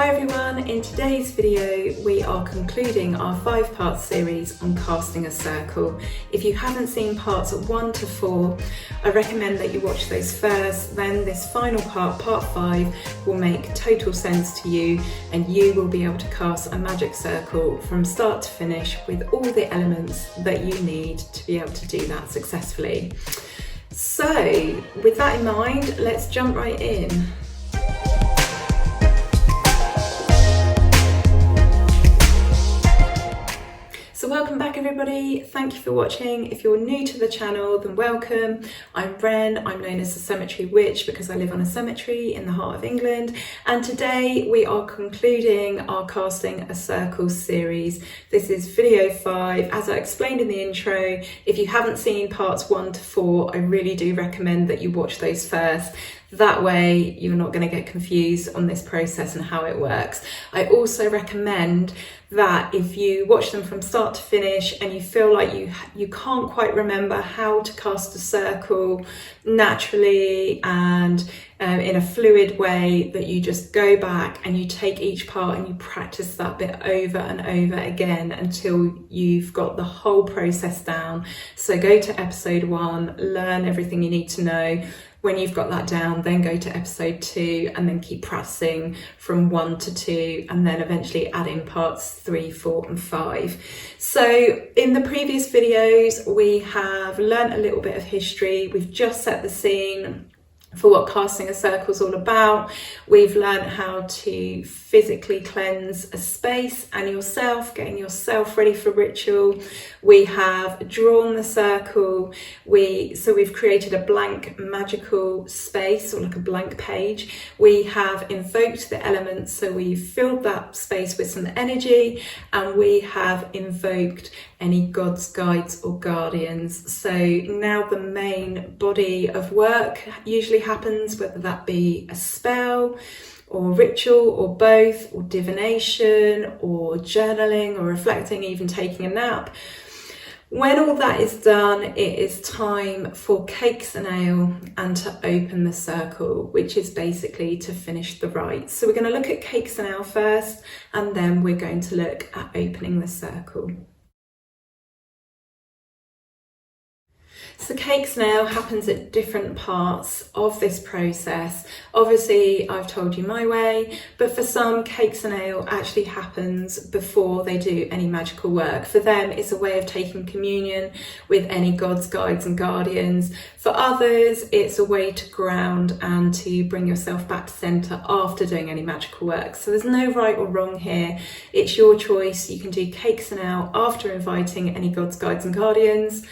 Hi everyone, in today's video we are concluding our 5-part series on casting a circle. If you haven't seen parts 1 to 4, I recommend that you watch those first, then this final part, part 5, will make total sense to you and you will be able to cast a magic circle from start to finish with all the elements that you need to be able to do that successfully. So with that in mind, let's jump right in. So welcome back everybody, thank you for watching. If you're new to the channel, then welcome. I'm Ren, I'm known as the Cemetery Witch because I live on a cemetery in the heart of England, and today we are concluding our Casting a Circle series. This is video 5. As I explained in the intro, if you haven't seen parts 1 to 4, I really do recommend that you watch those first. That way you're not going to get confused on this process and how it works. I also recommend that if you watch them from start to finish and you feel like you can't quite remember how to cast a circle naturally and in a fluid way, that you just go back and you take each part and you practice that bit over and over again until you've got the whole process down. So go to episode 1, learn everything you need to know. When you've got that down, then go to episode 2 and then keep practicing from 1 to 2 and then eventually add in parts 3, 4 and 5. So in the previous videos, we have learnt a little bit of history. We've just set the scene for what casting a circle is all about. We've learned how to physically cleanse a space and yourself, getting yourself ready for ritual. We have drawn the circle. So we've created a blank magical space, or like a blank page. We have invoked the elements, so we've filled that space with some energy, and we have invoked any gods, guides or guardians. So now the main body of work usually happens, whether that be a spell or ritual or both, or divination or journaling or reflecting, even taking a nap. When all that is done, it is time for cakes and ale and to open the circle, which is basically to finish the rites. So we're going to look at cakes and ale first, and then we're going to look at opening the circle. So cakes and ale happens at different parts of this process. Obviously, I've told you my way, but for some, cakes and ale actually happens before they do any magical work. For them, it's a way of taking communion with any gods, guides and guardians. For others, it's a way to ground and to bring yourself back to centre after doing any magical work. So there's no right or wrong here. It's your choice. You can do cakes and ale after inviting any gods, guides and guardians,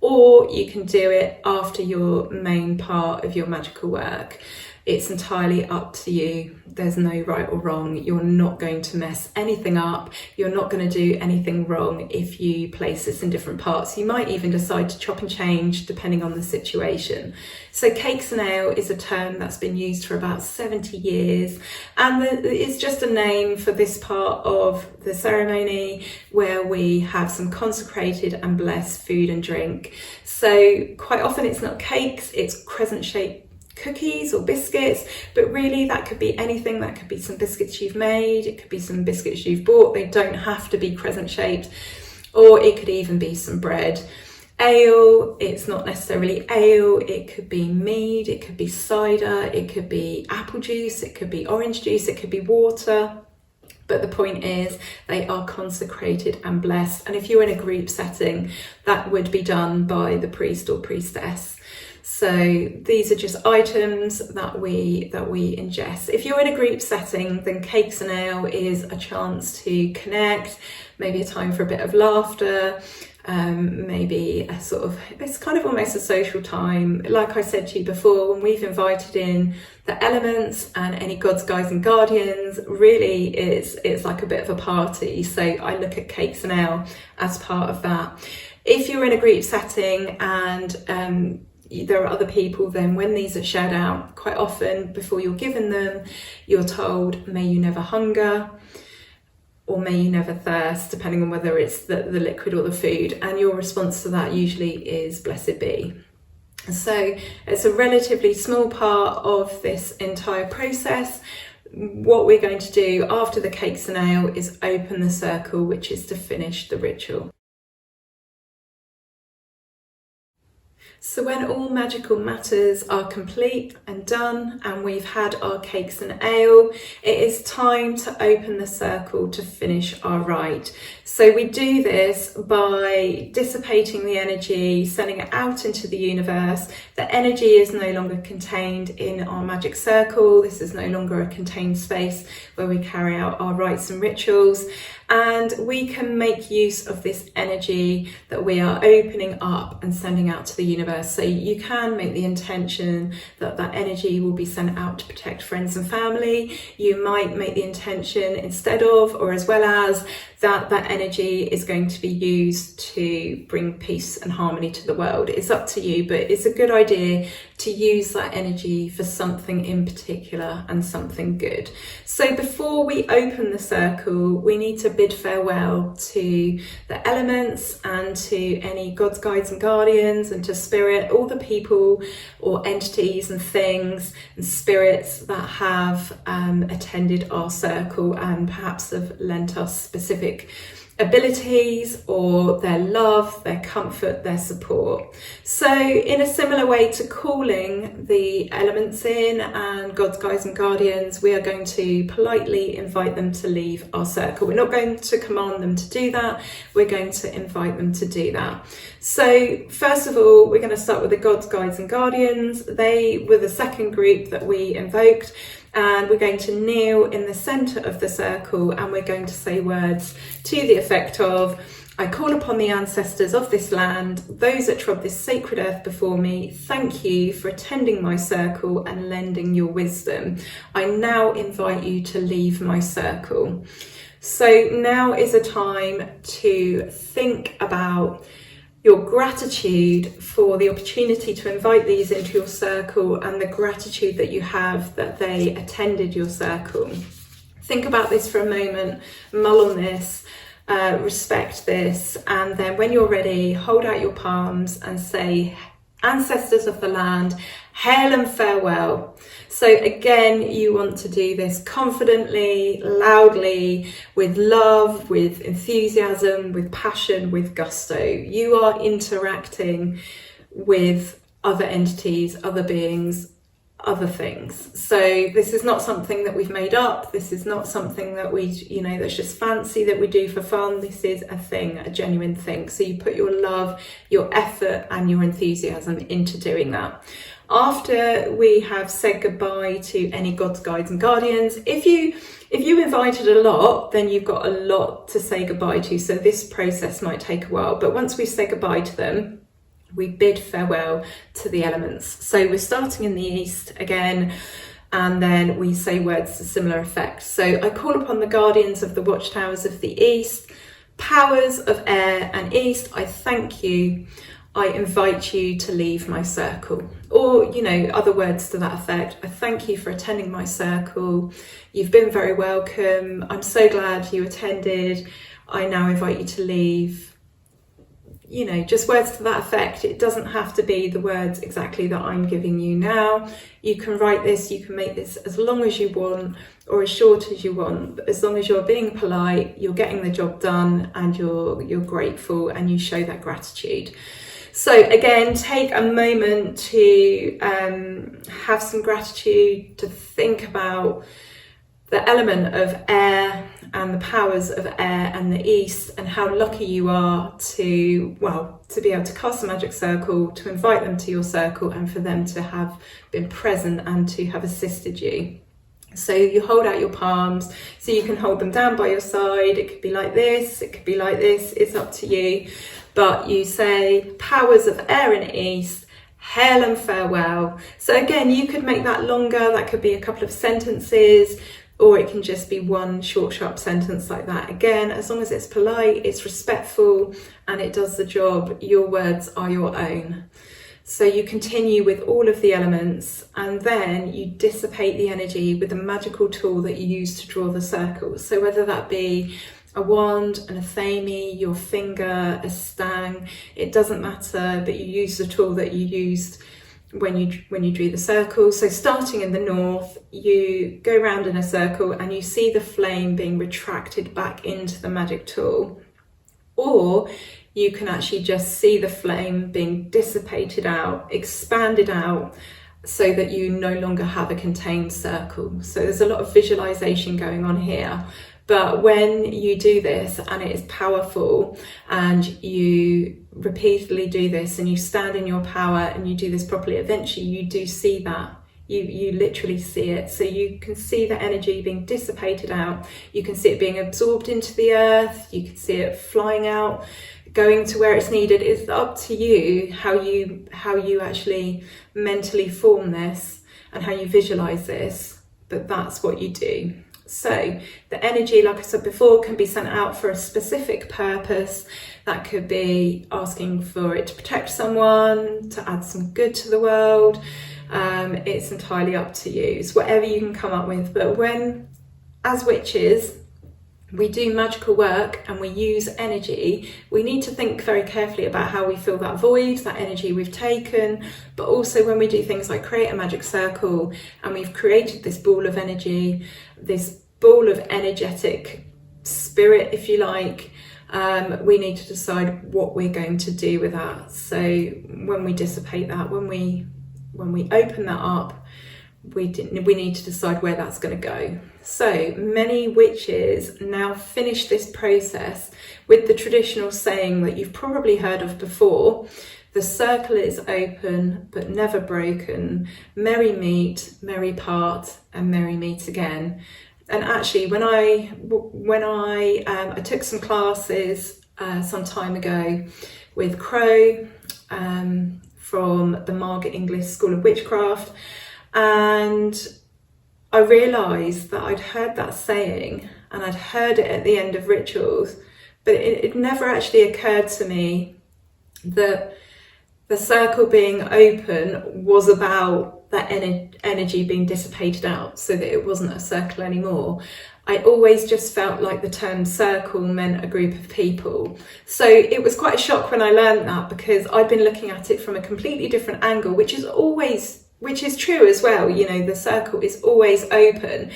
or you can do it after your main part of your magical work. It's entirely up to you. There's no right or wrong. You're not going to mess anything up. You're not going to do anything wrong if you place this in different parts. You might even decide to chop and change depending on the situation. So cakes and ale is a term that's been used for about 70 years, and it's just a name for this part of the ceremony where we have some consecrated and blessed food and drink. So quite often it's not cakes, it's crescent-shaped cookies or biscuits, but really that could be anything. That could be some biscuits you've made, it could be some biscuits you've bought. They don't have to be crescent shaped, or it could even be some bread. Ale, it's not necessarily ale, it could be mead, it could be cider, it could be apple juice, it could be orange juice, it could be water. But the point is, they are consecrated and blessed, and if you're in a group setting, that would be done by the priest or priestess. So these are just items that we ingest. If you're in a group setting, then cakes and ale is a chance to connect, maybe a time for a bit of laughter, maybe a sort of, it's kind of almost a social time. Like I said to you before, when we've invited in the elements and any gods, guides and guardians, really it's like a bit of a party. So I look at cakes and ale as part of that. If you're in a group setting and there are other people, then when these are shared out, quite often before you're given them, you're told, may you never hunger, or may you never thirst, depending on whether it's the liquid or the food. And your response to that usually is blessed be. So it's a relatively small part of this entire process. what we're going to do after the cakes and ale is open the circle, which is to finish the ritual. So when all magical matters are complete and done, and we've had our cakes and ale, it is time to open the circle to finish our rite. So we do this by dissipating the energy, sending it out into the universe. The energy is no longer contained in our magic circle. This is no longer a contained space where we carry out our rites and rituals. And we can make use of this energy that we are opening up and sending out to the universe. So you can make the intention that that energy will be sent out to protect friends and family. You might make the intention instead of, or as well as, that energy is going to be used to bring peace and harmony to the world. It's up to you, but it's a good idea to use that energy for something in particular and something good. So before we open the circle, we need to bid farewell to the elements and to any gods, guides and guardians, and to spirit, all the people or entities and things and spirits that have attended our circle and perhaps have lent us specific abilities or their love, their comfort, their support. So in a similar way to calling the elements in and gods, guides and guardians, we are going to politely invite them to leave our circle. We're not going to command them to do that, we're going to invite them to do that. So first of all, we're going to start with the gods, guides and guardians. They were the second group that we invoked. And we're going to kneel in the centre of the circle and we're going to say words to the effect of, I call upon the ancestors of this land, those that trod this sacred earth before me, thank you for attending my circle and lending your wisdom. I now invite you to leave my circle. So now is a time to think about your gratitude for the opportunity to invite these into your circle and the gratitude that you have that they attended your circle. Think about this for a moment, mull on this, respect this, and then when you're ready, hold out your palms and say, ancestors of the land, hail and farewell. So again, you want to do this confidently, loudly, with love, with enthusiasm, with passion, with gusto. You are interacting with other entities, other beings, other things. So this is not something that we've made up. This is not something that we, that's just fancy that we do for fun. This is a thing, a genuine thing. So you put your love, your effort and your enthusiasm into doing that. After we have said goodbye to any gods, guides and guardians, if you invited a lot, then you've got a lot to say goodbye to. So this process might take a while, but once we say goodbye to them, we bid farewell to the elements. So we're starting in the east again, and then we say words to similar effect. So I call upon the guardians of the watchtowers of the east, powers of air and east, I thank you. I invite you to leave my circle. Or, other words to that effect. I thank you for attending my circle. You've been very welcome. I'm so glad you attended. I now invite you to leave. Just words to that effect. It doesn't have to be the words exactly that I'm giving you now. You can write this, you can make this as long as you want or as short as you want, but as long as you're being polite, you're getting the job done and you're grateful and you show that gratitude. So again, take a moment to have some gratitude, to think about the element of air and the powers of air and the east, and how lucky you are to be able to cast a magic circle, to invite them to your circle and for them to have been present and to have assisted you. So you hold out your palms, so you can hold them down by your side. It could be like this, it could be like this, it's up to you. But you say, powers of air and east, hail and farewell. So again, you could make that longer, that could be a couple of sentences, or it can just be one short, sharp sentence like that. Again, as long as it's polite, it's respectful, and it does the job, your words are your own. So you continue with all of the elements, and then you dissipate the energy with the magical tool that you use to draw the circles. So whether that be a wand, an athame, your finger, a stang, it doesn't matter, but you use the tool that you used when you drew the circle. So starting in the north, you go round in a circle and you see the flame being retracted back into the magic tool, or you can actually just see the flame being dissipated out, expanded out, so that you no longer have a contained circle. So there's a lot of visualization going on here. But when you do this and it is powerful, and you repeatedly do this and you stand in your power and you do this properly, eventually you do see that. You literally see it. So you can see the energy being dissipated out. You can see it being absorbed into the earth. You can see it flying out, going to where it's needed. It's up to you how you actually mentally form this and how you visualize this, but that's what you do. So the energy, like I said before, can be sent out for a specific purpose. That could be asking for it to protect someone, to add some good to the world. It's entirely up to you. It's whatever you can come up with. But when, as witches, we do magical work and we use energy, we need to think very carefully about how we fill that void, that energy we've taken. But also when we do things like create a magic circle and we've created this ball of energy, this ball of energetic spirit, if you like, we need to decide what we're going to do with that. So when we dissipate that, when we open that up, we need to decide where that's going to go. So many witches now finish this process with the traditional saying that you've probably heard of before: the circle is open but never broken, merry meet, merry part, and merry meet again. And actually, when I took some classes some time ago with Crow from the Margaret English School of Witchcraft, and I realised that I'd heard that saying and I'd heard it at the end of rituals, but it never actually occurred to me that the circle being open was about that energy being dissipated out, so that it wasn't a circle anymore. I always just felt like the term circle meant a group of people. So it was quite a shock when I learned that, because I'd been looking at it from a completely different angle, which is true as well. You know, the circle is always open.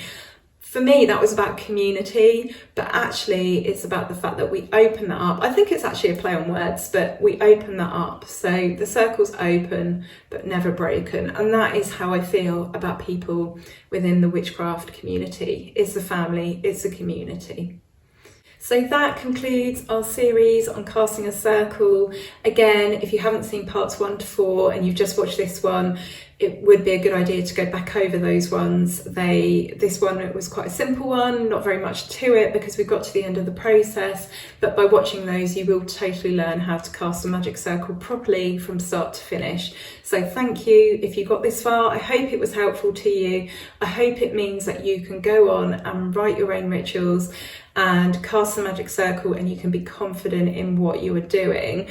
For me, that was about community, but actually it's about the fact that we open that up. I think it's actually a play on words, but we open that up. So the circle's open, but never broken. And that is how I feel about people within the witchcraft community. It's a family, it's a community. So that concludes our series on casting a circle. Again, if you haven't seen parts 1 to 4 and you've just watched this one, it would be a good idea to go back over those ones. This one, it was quite a simple one, not very much to it because we got to the end of the process, but by watching those you will totally learn how to cast a magic circle properly from start to finish. So thank you if you got this far. I hope it was helpful to you. I hope it means that you can go on and write your own rituals and cast a magic circle, and you can be confident in what you are doing.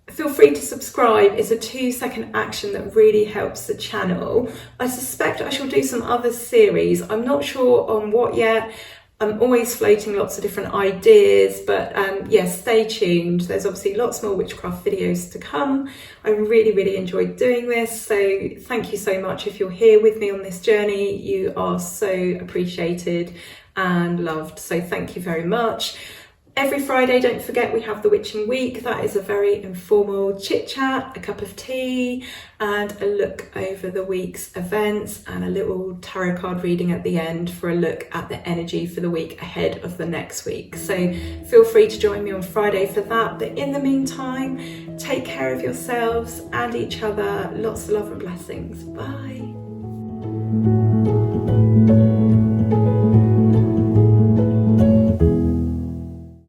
Feel free to subscribe. It's a 2-second action that really helps the channel. I suspect I shall do some other series. I'm not sure on what yet. I'm always floating lots of different ideas, but yes, stay tuned. There's obviously lots more witchcraft videos to come. I really enjoyed doing this, so thank you so much if you're here with me on this journey. You are so appreciated and loved, so thank you very much. Every Friday, don't forget, we have the Witching Week. That is a very informal chit chat, a cup of tea, and a look over the week's events, and a little tarot card reading at the end for a look at the energy for the week ahead of the next week. So feel free to join me on Friday for that. But in the meantime, take care of yourselves and each other. Lots of love and blessings. Bye.